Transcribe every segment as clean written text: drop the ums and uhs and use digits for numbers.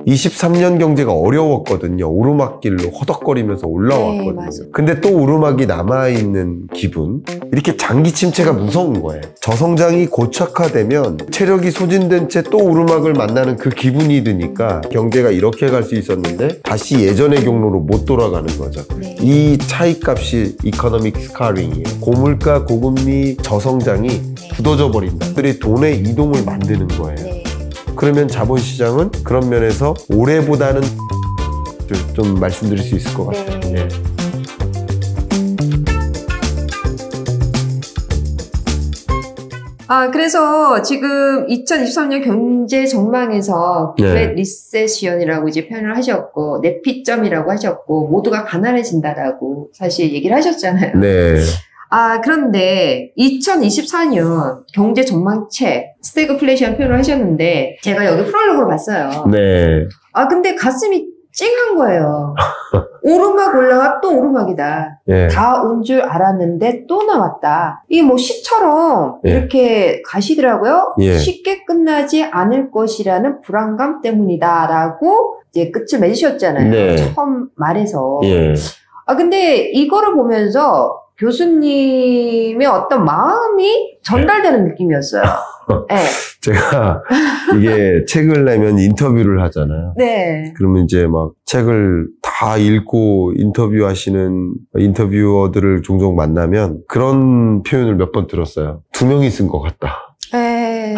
23년 경제가 어려웠거든요. 오르막길로 허덕거리면서 올라왔거든요. 네, 근데 또 오르막이 남아있는 기분? 이렇게 장기 침체가 무서운 거예요. 저성장이 고착화되면 체력이 소진된 채 또 오르막을 만나는 그 기분이 드니까 경제가 이렇게 갈 수 있었는데 다시 예전의 경로로 못 돌아가는 거죠. 네. 이 차이값이 이코노믹 스카링이에요. 고물가, 고금리, 저성장이 굳어져 버린다. 그들이 돈의 이동을 만드는 거예요. 네. 그러면 자본시장은 그런 면에서 올해보다는 좀 말씀드릴 수 있을 것 같아요. 네. 예. 그래서 지금 2023년 경제 전망에서 그레이트 리세션이라고 이제 표현을 하셨고, 내피점이라고 하셨고, 모두가 가난해진다라고 사실 얘기를 하셨잖아요. 네. 그런데 2024년 경제 전망책, 스태그플레이션 표현을 하셨는데, 제가 여기 프롤로그를 봤어요. 네. 근데 가슴이 찡한 거예요. 오르막 올라가 또 오르막이다. 예. 다 온 줄 알았는데 또 나왔다. 이게 뭐 시처럼 예. 이렇게 가시더라고요. 예. 쉽게 끝나지 않을 것이라는 불안감 때문이다라고 이제 끝을 맺으셨잖아요. 네. 처음 말해서. 예. 근데 이거를 보면서 교수님의 어떤 마음이 전달되는 느낌이었어요. 네. 제가 이게 책을 내면 인터뷰를 하잖아요. 네. 그러면 이제 막 책을 다 읽고 인터뷰하시는 인터뷰어들을 종종 만나면 그런 표현을 몇 번 들었어요. 2명이 쓴 것 같다. 네.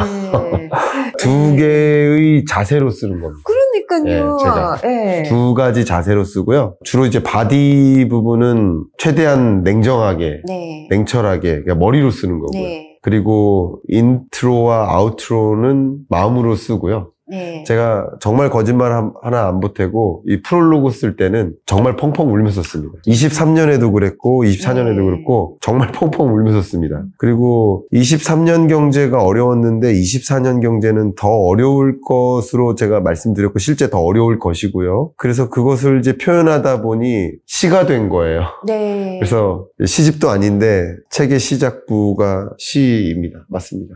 두 개의 자세로 쓰는 겁니다. 그러니까요. 예, 제가 네. 두 가지 자세로 쓰고요. 주로 이제 바디 부분은 최대한 냉정하게, 네. 냉철하게, 그러니까 머리로 쓰는 거고요. 네. 그리고 인트로와 아우트로는 마음으로 쓰고요. 네. 제가 정말 거짓말 하나 안 보태고 이 프롤로그 쓸 때는 정말 펑펑 울면서 씁니다. 23년에도 그랬고 24년에도 네. 그랬고 정말 펑펑 울면서 씁니다. 그리고 23년 경제가 어려웠는데 24년 경제는 더 어려울 것으로 제가 말씀드렸고 실제 더 어려울 것이고요. 그래서 그것을 이제 표현하다 보니 시가 된 거예요. 네. 그래서 시집도 아닌데 책의 시작부가 시입니다. 맞습니다.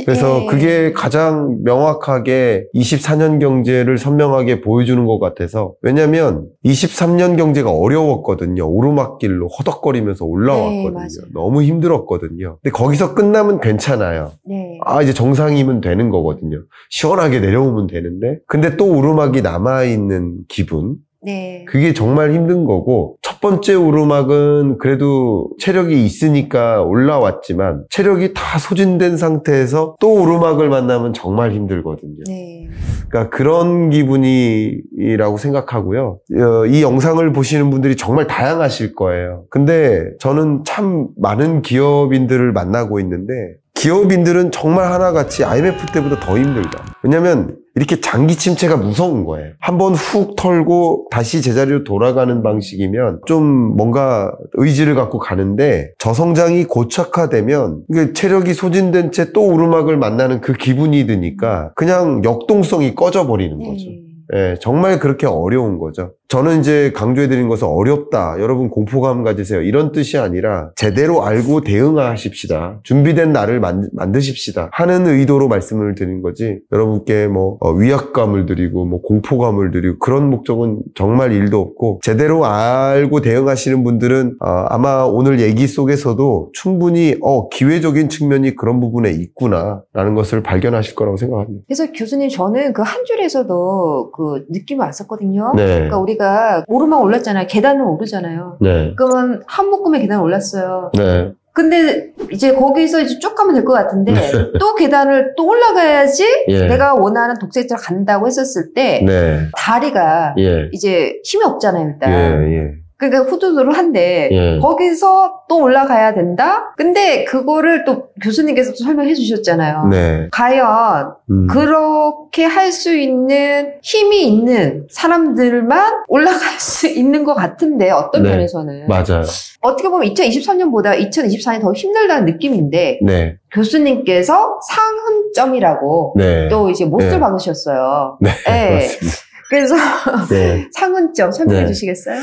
그래서 그게 가장 명확하게 24년 경제를 선명하게 보여주는 것 같아서, 왜냐면 23년 경제가 어려웠거든요. 오르막길로 허덕거리면서 올라왔거든요. 네, 너무 힘들었거든요. 근데 거기서 끝나면 괜찮아요. 네. 이제 정상이면 되는 거거든요. 시원하게 내려오면 되는데, 근데 또 오르막이 남아있는 기분, 네. 그게 정말 힘든 거고, 첫 번째 오르막은 그래도 체력이 있으니까 올라왔지만 체력이 다 소진된 상태에서 또 오르막을 만나면 정말 힘들거든요. 네. 그러니까 그런 기분이라고 생각하고요. 이 영상을 보시는 분들이 정말 다양하실 거예요. 근데 저는 참 많은 기업인들을 만나고 있는데 기업인들은 정말 하나같이 IMF 때보다 더 힘들다. 왜냐면 이렇게 장기 침체가 무서운 거예요. 한번 훅 털고 다시 제자리로 돌아가는 방식이면 좀 뭔가 의지를 갖고 가는데, 저성장이 고착화되면 체력이 소진된 채 또 오르막을 만나는 그 기분이 드니까 그냥 역동성이 꺼져버리는 거죠. 예, 정말 그렇게 어려운 거죠. 저는 이제 강조해드린 것은 어렵다, 여러분 공포감 가지세요, 이런 뜻이 아니라 제대로 알고 대응하십시다, 준비된 날을 만드십시다 하는 의도로 말씀을 드린 거지, 여러분께 뭐 위압감을 드리고 뭐 공포감을 드리고 그런 목적은 정말 일도 없고, 제대로 알고 대응하시는 분들은 아마 오늘 얘기 속에서도 충분히 기회적인 측면이 그런 부분에 있구나 라는 것을 발견하실 거라고 생각합니다. 그래서 교수님, 저는 그 한 줄에서도 그 느낌이 왔었거든요. 네. 그러니까 우리가 오르막 올랐잖아요. 계단을 오르잖아요. 네. 그러면 한 묶음의 계단 올랐어요. 네. 근데 이제 거기서 이제 쭉 가면 될 것 같은데 또 계단을 또 올라가야지 예. 내가 원하는 독서처럼 간다고 했었을 때 네. 다리가 예. 이제 힘이 없잖아요, 일단. 예. 그러니까 후두두를 한데 예. 거기서 또 올라가야 된다? 근데 그거를 또 교수님께서 또 설명해 주셨잖아요. 네. 과연 그렇게 할 수 있는 힘이 있는 사람들만 올라갈 수 있는 것 같은데, 어떤 네. 면에서는. 맞아요. 어떻게 보면 2023년보다 2024년이 더 힘들다는 느낌인데, 네. 교수님께서 상흔점이라고 네. 또 이제 못을 네. 박으셨어요. 네. 네. 맞습니다. 그래서 네. 상흔점 설명해 네. 주시겠어요?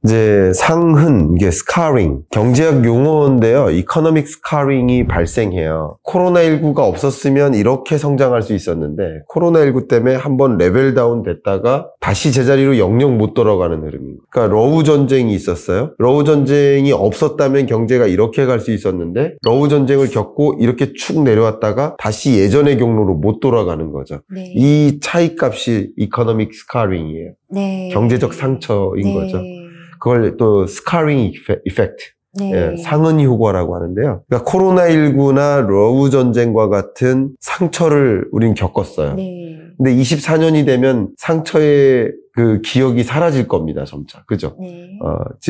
이제 상흔, 이게 스카링, 경제학 용어인데요. 이코노믹 스카링이 발생해요. 코로나19가 없었으면 이렇게 성장할 수 있었는데 코로나19 때문에 한번 레벨 다운 됐다가 다시 제자리로 영영 못 돌아가는 흐름입니다. 그러니까 러우 전쟁이 있었어요. 러우 전쟁이 없었다면 경제가 이렇게 갈 수 있었는데 러우 전쟁을 겪고 이렇게 축 내려왔다가 다시 예전의 경로로 못 돌아가는 거죠. 네. 이 차이값이 이코노믹 스카링이에요. 네. 경제적 상처인 네. 거죠. 그걸 또 스카링 이펙트, 네. 예, 상흔 효과라고 하는데요. 그러니까 코로나19나 러우 전쟁과 같은 상처를 우린 겪었어요. 네. 근데 24년이 되면 상처의 그 기억이 사라질 겁니다, 점차. 그죠? 네.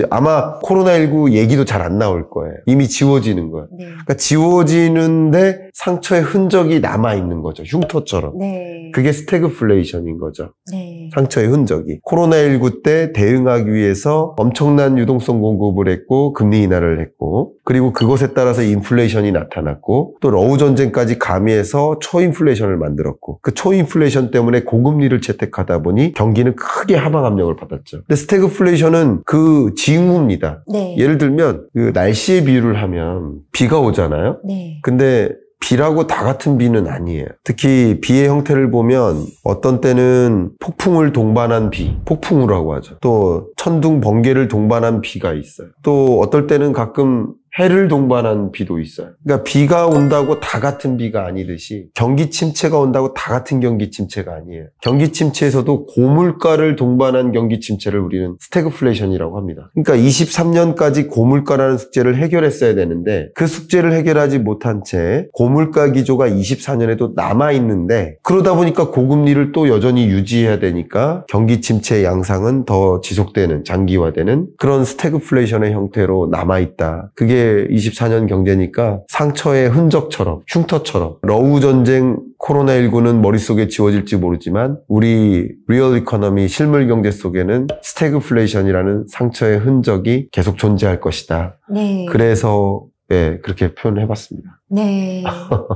아마 코로나19 얘기도 잘 안 나올 거예요. 이미 지워지는 거예요. 네. 그러니까 지워지는데 상처의 흔적이 남아있는 거죠. 흉터처럼. 네. 그게 스태그플레이션인 거죠. 네. 상처의 흔적이. 코로나19 때 대응하기 위해서 엄청난 유동성 공급을 했고 금리 인하를 했고 그리고 그것에 따라서 인플레이션이 나타났고 또 러우 전쟁까지 가미해서 초인플레이션을 만들었고 그 초인플레이션 때문에 고금리를 채택하다 보니 경기는 크게 하방 압력을 받았죠. 근데 스태그플레이션은 그 징후입니다. 네. 예를 들면 그 날씨의 비유를 하면 비가 오잖아요. 네. 근데 비라고 다 같은 비는 아니에요. 특히 비의 형태를 보면 어떤 때는 폭풍을 동반한 비, 폭풍우라고 하죠. 또 천둥 번개를 동반한 비가 있어요. 또 어떨 때는 가끔 해를 동반한 비도 있어요. 그러니까 비가 온다고 다 같은 비가 아니듯이 경기 침체가 온다고 다 같은 경기 침체가 아니에요. 경기 침체에서도 고물가를 동반한 경기 침체를 우리는 스태그플레이션이라고 합니다. 그러니까 23년까지 고물가라는 숙제를 해결했어야 되는데 그 숙제를 해결하지 못한 채 고물가 기조가 24년에도 남아있는데 그러다 보니까 고금리를 또 여전히 유지해야 되니까 경기 침체의 양상은 더 지속되는 장기화되는 그런 스태그플레이션의 형태로 남아있다. 그게 24년 경제니까 상처의 흔적처럼 흉터처럼 러우 전쟁 코로나19는 머릿속에 지워질지 모르지만 우리 리얼 이코노미 실물 경제 속에는 스태그플레이션이라는 상처의 흔적이 계속 존재할 것이다. 네. 그래서 그렇게 표현을 해봤습니다. 네.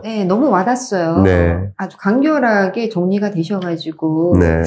네, 너무 와닿았어요. 네. 아주 간결하게 정리가 되셔가지고. 네.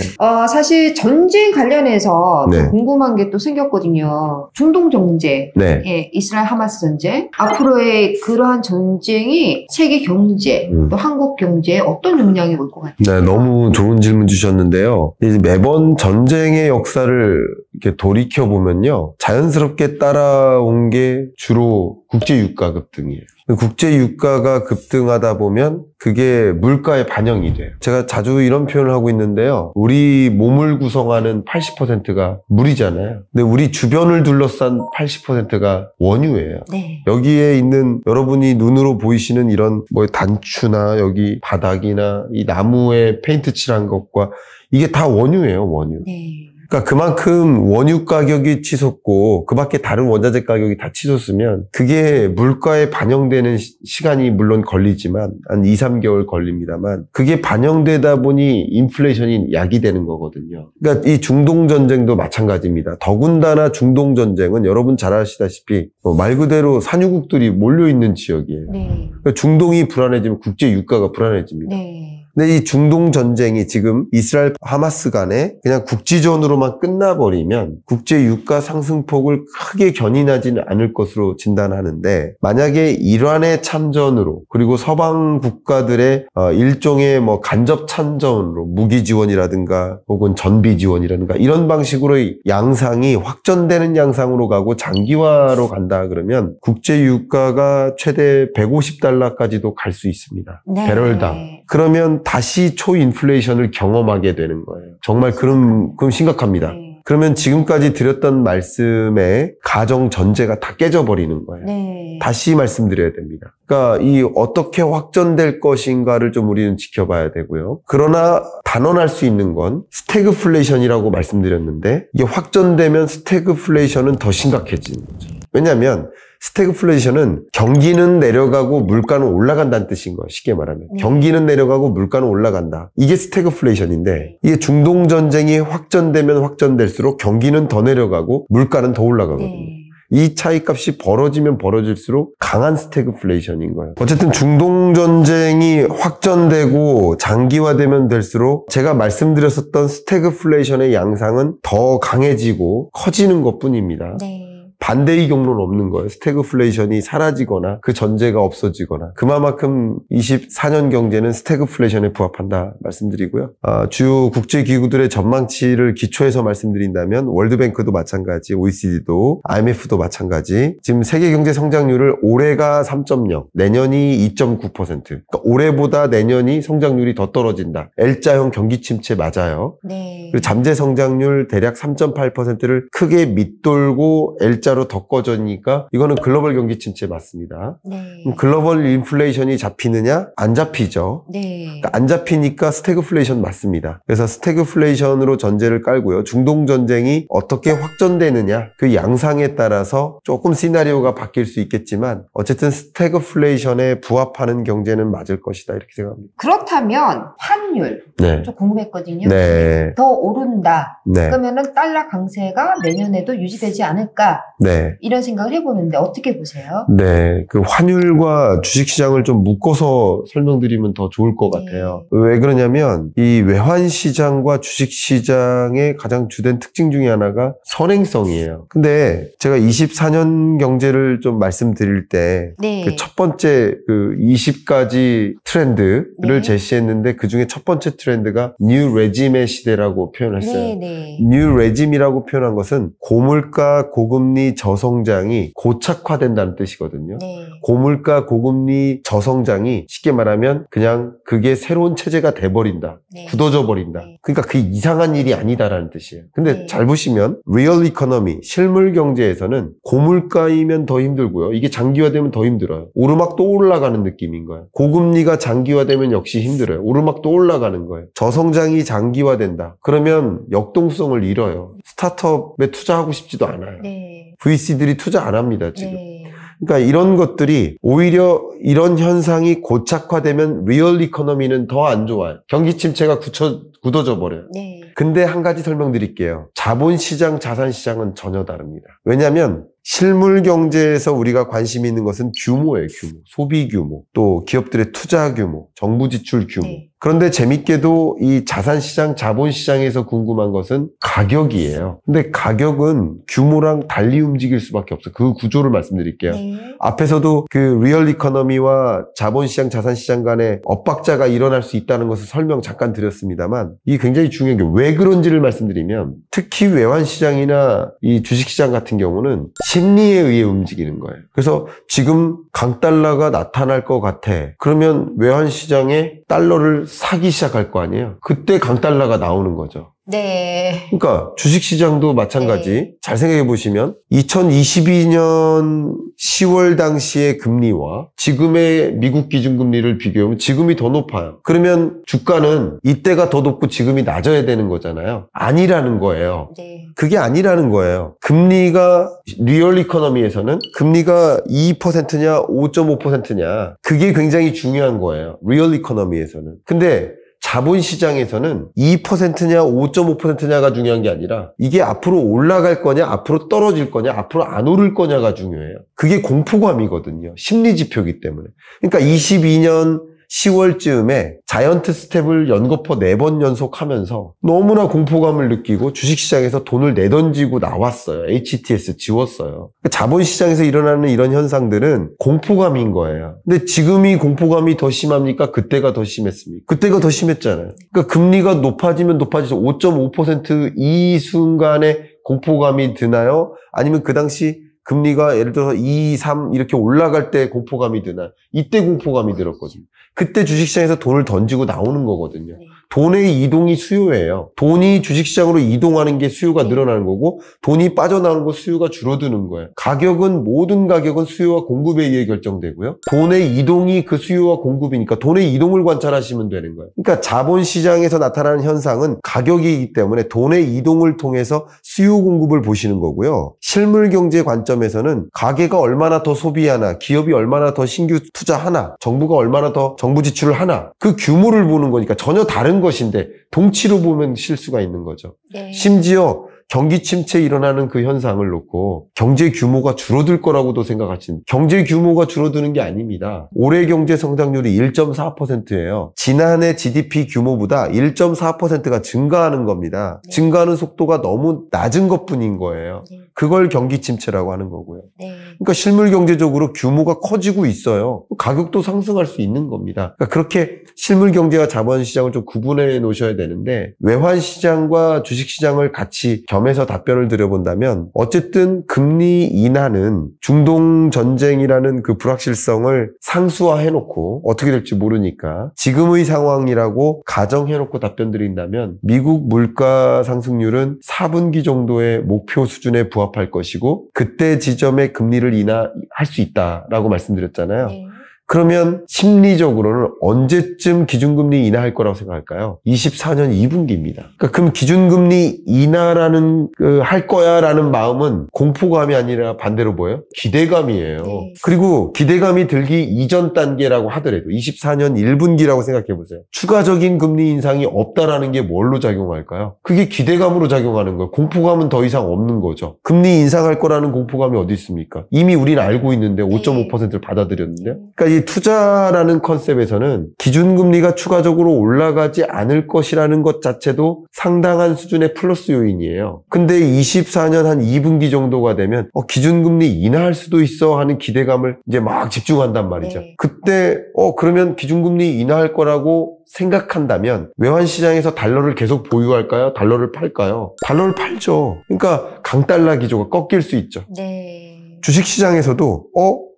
사실 전쟁 관련해서 네. 좀 궁금한 게 또 생겼거든요. 중동 정제. 네. 예, 이스라엘 하마스 전쟁. 앞으로의 그러한 전쟁이 세계 경제, 또 한국 경제에 어떤 영향이 올 것 같아요? 네, 너무 좋은 질문 주셨는데요. 이제 매번 전쟁의 역사를 이렇게 돌이켜보면요. 자연스럽게 따라온 게 주로 국제 유가 급등이에요. 국제 유가가 급등하다 보면 그게 물가에 반영이 돼요. 제가 자주 이런 표현을 하고 있는데요. 우리 몸을 구성하는 80%가 물이잖아요. 근데 우리 주변을 둘러싼 80%가 원유예요. 네. 여기에 있는 여러분이 눈으로 보이시는 이런 뭐 단추나 여기 바닥이나 이 나무에 페인트 칠한 것과 이게 다 원유예요, 원유. 네. 그러니까 그만큼 원유 가격이 치솟고 그 밖에 다른 원자재 가격이 다 치솟으면 그게 물가에 반영되는 시간이 물론 걸리지만 한 2, 3개월 걸립니다만 그게 반영되다 보니 인플레이션이 야기되는 거거든요. 그러니까 이 중동 전쟁도 마찬가지입니다. 더군다나 중동 전쟁은 여러분 잘 아시다시피 말 그대로 산유국들이 몰려있는 지역이에요. 네. 그러니까 중동이 불안해지면 국제 유가가 불안해집니다. 네. 근데 이 중동 전쟁이 지금 이스라엘 하마스 간에 그냥 국지전으로만 끝나버리면 국제 유가 상승폭을 크게 견인하지는 않을 것으로 진단하는데 만약에 이란의 참전으로 그리고 서방 국가들의 일종의 뭐 간접 참전으로 무기 지원이라든가 혹은 전비 지원이라든가 이런 방식으로 양상이 확전되는 양상으로 가고 장기화로 간다 그러면 국제 유가가 최대 150달러까지도 갈 수 있습니다. 네. 배럴당. 그러면 다시 초인플레이션을 경험하게 되는 거예요. 정말 그럼 심각합니다. 네. 그러면 지금까지 드렸던 말씀의 가정 전제가 다 깨져버리는 거예요. 네. 다시 말씀드려야 됩니다. 그러니까 이 어떻게 확전될 것인가를 좀 우리는 지켜봐야 되고요. 그러나 단언할 수 있는 건 스태그플레이션이라고 말씀드렸는데 이게 확전되면 스태그플레이션은 더 심각해지는 거죠. 왜냐하면 스태그플레이션은 경기는 내려가고 물가는 올라간다는 뜻인 거예요. 쉽게 말하면. 경기는 내려가고 물가는 올라간다. 이게 스태그플레이션인데 이게 중동 전쟁이 확전되면 확전될수록 경기는 더 내려가고 물가는 더 올라가거든요. 네. 이 차이값이 벌어지면 벌어질수록 강한 스태그플레이션인 거예요. 어쨌든 중동 전쟁이 확전되고 장기화되면 될수록 제가 말씀드렸었던 스태그플레이션의 양상은 더 강해지고 커지는 것뿐입니다. 네. 반대의 경로는 없는 거예요. 스태그플레이션이 사라지거나 그 전제가 없어지거나 그만큼 24년 경제는 스태그플레이션에 부합한다 말씀드리고요. 주요 국제기구들의 전망치를 기초해서 말씀드린다면 월드뱅크도 마찬가지, OECD도 IMF도 마찬가지. 지금 세계 경제 성장률을 올해가 3.0, 내년이 2.9%. 그러니까 올해보다 내년이 성장률이 더 떨어진다. L자형 경기 침체 맞아요. 네. 그리고 잠재 성장률 대략 3.8%를 크게 밑돌고 L자로 더 꺼져니까 이거는 글로벌 경기 침체 맞습니다. 네. 글로벌 인플레이션이 잡히느냐? 안 잡히죠. 네. 그러니까 안 잡히니까 스태그플레이션 맞습니다. 그래서 스태그플레이션으로 전제를 깔고요. 중동 전쟁이 어떻게 확전되느냐? 그 양상에 따라서 조금 시나리오가 바뀔 수 있겠지만 어쨌든 스태그플레이션에 부합하는 경제는 맞을 것이다 이렇게 생각합니다. 그렇다면 환율 네. 좀 궁금했거든요. 네. 더 오른다. 네. 그러면은 달러 강세가 내년에도 유지되지 않을까? 네. 이런 생각을 해보는데 어떻게 보세요? 네. 그 환율과 주식시장을 좀 묶어서 설명드리면 더 좋을 것 같아요. 왜 그러냐면 이 외환시장과 주식시장의 가장 주된 특징 중에 하나가 선행성이에요. 근데 제가 24년 경제를 좀 말씀드릴 때 네. 그 첫 번째 그 20가지 트렌드를 네. 제시했는데 그 중에 첫 번째 트렌드가 뉴 레짐의 시대라고 표현했어요. 네, 네. 뉴 레짐이라고 표현한 것은 고물가, 고금리, 저성장이 고착화된다는 뜻이거든요. 네. 고물가, 고금리, 저성장이 쉽게 말하면 그냥 그게 새로운 체제가 돼버린다. 네. 굳어져 버린다. 네. 그러니까 그 이상한 일이 아니다라는 뜻이에요. 근데 네. 잘 보시면 리얼 이코노미, 실물 경제에서는 고물가이면 더 힘들고요. 이게 장기화되면 더 힘들어요. 오르막 또 올라가는 느낌인 거예요. 고금리가 장기화되면 역시 힘들어요. 오르막 또 올라가는 거예요. 저성장이 장기화된다. 그러면 역동성을 잃어요. 스타트업에 투자하고 싶지도 않아요. 네. VC들이 투자 안 합니다, 지금. 네. 그러니까 이런 것들이 오히려 이런 현상이 고착화되면 리얼 이코노미는 더 안 좋아요. 경기 침체가 굳어져 버려요. 네. 근데 한 가지 설명드릴게요. 자본시장, 자산시장은 전혀 다릅니다. 왜냐하면 실물 경제에서 우리가 관심이 있는 것은 규모예요, 규모. 소비 규모, 또 기업들의 투자 규모, 정부 지출 규모. 네. 그런데 재밌게도 이 자산시장, 자본시장에서 궁금한 것은 가격이에요. 근데 가격은 규모랑 달리 움직일 수밖에 없어요. 그 구조를 말씀드릴게요. 네. 앞에서도 그 리얼 이코노미와 자본시장, 자산시장 간에 엇박자가 일어날 수 있다는 것을 설명 잠깐 드렸습니다만 이게 굉장히 중요한 게 왜 그런지를 말씀드리면 특히 외환시장이나 이 주식시장 같은 경우는 심리에 의해 움직이는 거예요. 그래서 지금 강달러가 나타날 것 같아. 그러면 외환시장에 달러를 사기 시작할 거 아니에요. 그때 강달러가 나오는 거죠. 네. 그러니까 주식시장도 마찬가지. 네. 잘 생각해 보시면 2022년 10월 당시의 금리와 지금의 미국 기준금리를 비교하면 지금이 더 높아요. 그러면 주가는 이때가 더 높고 지금이 낮아야 되는 거잖아요. 아니라는 거예요. 네. 그게 아니라는 거예요. 금리가 리얼 이코노미에서는 금리가 2%냐 5.5%냐 그게 굉장히 중요한 거예요. 리얼 이코노미에서는. 근데 자본시장에서는 2%냐 5.5%냐가 중요한 게 아니라 이게 앞으로 올라갈 거냐 앞으로 떨어질 거냐 앞으로 안 오를 거냐가 중요해요. 그게 공포감이거든요. 심리지표이기 때문에. 그러니까 22년 10월쯤에 자이언트 스텝을 연거푸 4번 연속하면서 너무나 공포감을 느끼고 주식시장에서 돈을 내던지고 나왔어요. HTS 지웠어요. 자본시장에서 일어나는 이런 현상들은 공포감인 거예요. 근데 지금이 공포감이 더 심합니까? 그때가 더 심했습니까? 그때가 더 심했잖아요. 그러니까 금리가 높아지면 높아지죠. 5.5% 순간에 공포감이 드나요? 아니면 그 당시 금리가 예를 들어서 2, 3 이렇게 올라갈 때 공포감이 드나? 이때 공포감이 들었거든요. 그때 주식시장에서 돈을 던지고 나오는 거거든요. 네. 돈의 이동이 수요예요. 돈이 주식시장으로 이동하는 게 수요가 네. 늘어나는 거고 돈이 빠져나오는 거 수요가 줄어드는 거예요. 가격은 모든 가격은 수요와 공급에 의해 결정되고요. 돈의 이동이 그 수요와 공급이니까 돈의 이동을 관찰하시면 되는 거예요. 그러니까 자본시장에서 나타나는 현상은 가격이기 때문에 돈의 이동을 통해서 수요 공급을 보시는 거고요. 실물 경제 관점에서는 가게가 얼마나 더 소비하나, 기업이 얼마나 더 신규 투자하나, 정부가 얼마나 더 정부 지출을 하나 그 규모를 보는 거니까 전혀 다른 것인데 동치로 보면 실수가 있는 거죠. 네. 심지어 경기 침체 일어나는 그 현상을 놓고 경제 규모가 줄어들 거라고도 생각하시는, 경제 규모가 줄어드는 게 아닙니다. 올해 경제 성장률이 1.4%예요. 지난해 GDP 규모보다 1.4%가 증가하는 겁니다. 네. 증가하는 속도가 너무 낮은 것뿐인 거예요. 네. 그걸 경기 침체라고 하는 거고요. 네. 그러니까 실물 경제적으로 규모가 커지고 있어요. 가격도 상승할 수 있는 겁니다. 그러니까 그렇게 실물 경제와 자본 시장을 좀 구분해 놓으셔야 되는데, 외환 시장과 주식 시장을 같이 겸해서 답변을 드려본다면, 어쨌든 금리 인하는 중동 전쟁이라는 그 불확실성을 상수화해 놓고 어떻게 될지 모르니까 지금의 상황이라고 가정해 놓고 답변 드린다면, 미국 물가 상승률은 4분기 정도의 목표 수준에 부합할 것이고 그때 지점에 금리를 인하할 수 있다라고 말씀드렸잖아요. 네. 그러면 심리적으로는 언제쯤 기준금리 인하할 거라고 생각할까요? 24년 2분기입니다. 그러니까 그럼 기준금리 인하라는 할 거야라는 마음은 공포감이 아니라 반대로 뭐예요? 기대감이에요. 네. 그리고 기대감이 들기 이전 단계라고 하더라도 24년 1분기라고 생각해 보세요. 추가적인 금리 인상이 없다라는 게 뭘로 작용할까요? 그게 기대감으로 작용하는 거예요. 공포감은 더 이상 없는 거죠. 금리 인상할 거라는 공포감이 어디 있습니까? 이미 우리는 알고 있는데 5.5%를 받아들였는데요. 그러니까 이 투자라는 컨셉에서는 기준금리가 추가적으로 올라가지 않을 것이라는 것 자체도 상당한 수준의 플러스 요인이에요. 근데 24년 한 2분기 정도가 되면 기준금리 인하할 수도 있어 하는 기대감을 이제 막 집중한단 말이죠. 네. 그때 그러면 기준금리 인하할 거라고 생각한다면 외환시장에서 달러를 계속 보유할까요? 달러를 팔까요? 달러를 팔죠. 그러니까 강달러 기조가 꺾일 수 있죠. 네. 주식시장에서도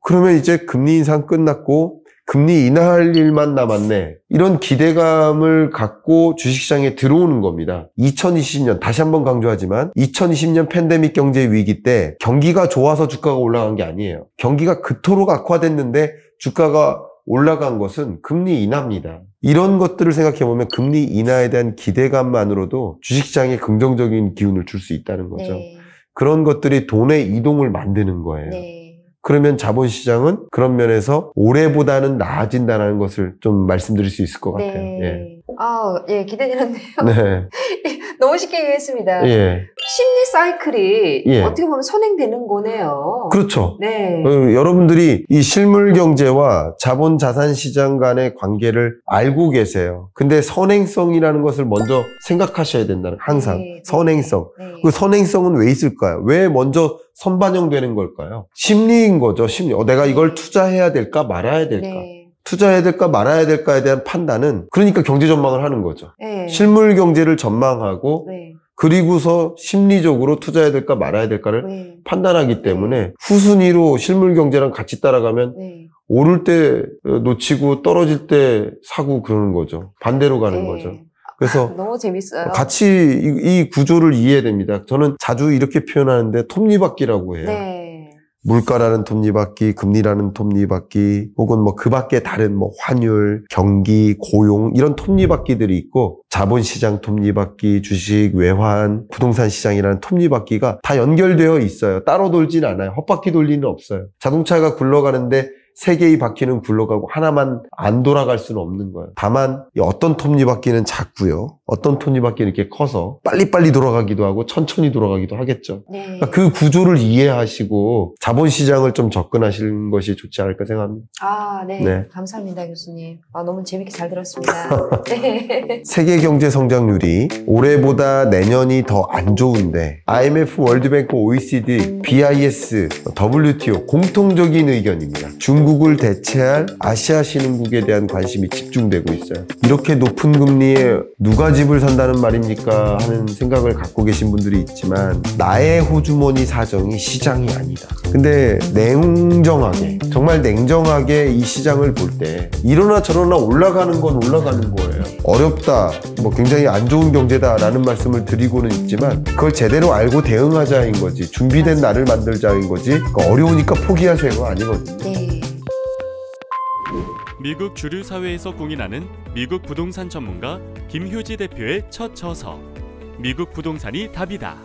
그러면 이제 금리 인상 끝났고 금리 인하할 일만 남았네, 이런 기대감을 갖고 주식시장에 들어오는 겁니다. 2020년, 다시 한번 강조하지만 2020년 팬데믹 경제 위기 때 경기가 좋아서 주가가 올라간 게 아니에요. 경기가 그토록 악화됐는데 주가가 올라간 것은 금리 인하입니다. 이런 것들을 생각해보면 금리 인하에 대한 기대감만으로도 주식시장에 긍정적인 기운을 줄 수 있다는 거죠. 네. 그런 것들이 돈의 이동을 만드는 거예요. 네. 그러면 자본시장은 그런 면에서 올해보다는 나아진다는 것을 좀 말씀드릴 수 있을 것 같아요. 네. 예, 기대되는데요. 네. 너무 쉽게 이해했습니다. 예. 심리 사이클이 예. 어떻게 보면 선행되는 거네요. 그렇죠. 네. 여러분들이 이 실물 경제와 자본 자산 시장 간의 관계를 알고 계세요. 근데 선행성이라는 것을 먼저 생각하셔야 된다는, 항상. 네. 선행성. 네. 그 선행성은 왜 있을까요? 왜 먼저 선반영되는 걸까요? 심리인 거죠, 심리. 내가 이걸 투자해야 될까 말아야 될까? 네. 투자해야 될까 말아야 될까에 대한 판단은, 그러니까 경제 전망을 하는 거죠. 네. 실물 경제를 전망하고 네. 그리고서 심리적으로 투자해야 될까 말아야 될까를 네. 판단하기 때문에 후순위로 실물 경제랑 같이 따라가면 네. 오를 때 놓치고 떨어질 때 사고 그러는 거죠. 반대로 가는 네. 거죠. 그래서 너무 재밌어요. 같이 이 구조를 이해해야 됩니다. 저는 자주 이렇게 표현하는데 톱니바퀴라고 해요. 네. 물가라는 톱니바퀴, 금리라는 톱니바퀴, 혹은 그 밖에 다른 환율, 경기, 고용, 이런 톱니바퀴들이 있고, 자본시장 톱니바퀴, 주식, 외환, 부동산 시장이라는 톱니바퀴가 다 연결되어 있어요. 따로 돌진 않아요. 헛바퀴 돌 리는 없어요. 자동차가 굴러가는데 세 개의 바퀴는 굴러가고 하나만 안 돌아갈 수는 없는 거예요. 다만 어떤 톱니바퀴는 작고요, 어떤 톱니바퀴는 이렇게 커서 빨리빨리 돌아가기도 하고 천천히 돌아가기도 하겠죠. 네. 그러니까 그 구조를 이해하시고 자본시장을 좀 접근하시는 것이 좋지 않을까 생각합니다. 네. 네. 감사합니다, 교수님. 너무 재밌게 잘 들었습니다. 네. 세계 경제 성장률이 올해보다 내년이 더 안 좋은데 IMF, 월드뱅크, OECD, BIS, WTO 공통적인 의견입니다. 중국을 대체할 아시아 신흥국에 대한 관심이 집중되고 있어요. 이렇게 높은 금리에 누가 집을 산다는 말입니까 하는 생각을 갖고 계신 분들이 있지만, 나의 호주머니 사정이 시장이 아니다. 근데 냉정하게, 정말 냉정하게 이 시장을 볼 때 이러나 저러나 올라가는 건 올라가는 거예요. 어렵다, 굉장히 안 좋은 경제다라는 말씀을 드리고는 있지만, 그걸 제대로 알고 대응하자인 거지, 준비된 나를 만들자인 거지, 어려우니까 포기하세요가 아니거든요. 네. 미국 주류 사회에서 공인하는 미국 부동산 전문가 김효지 대표의 첫 저서, 미국 부동산이 답이다.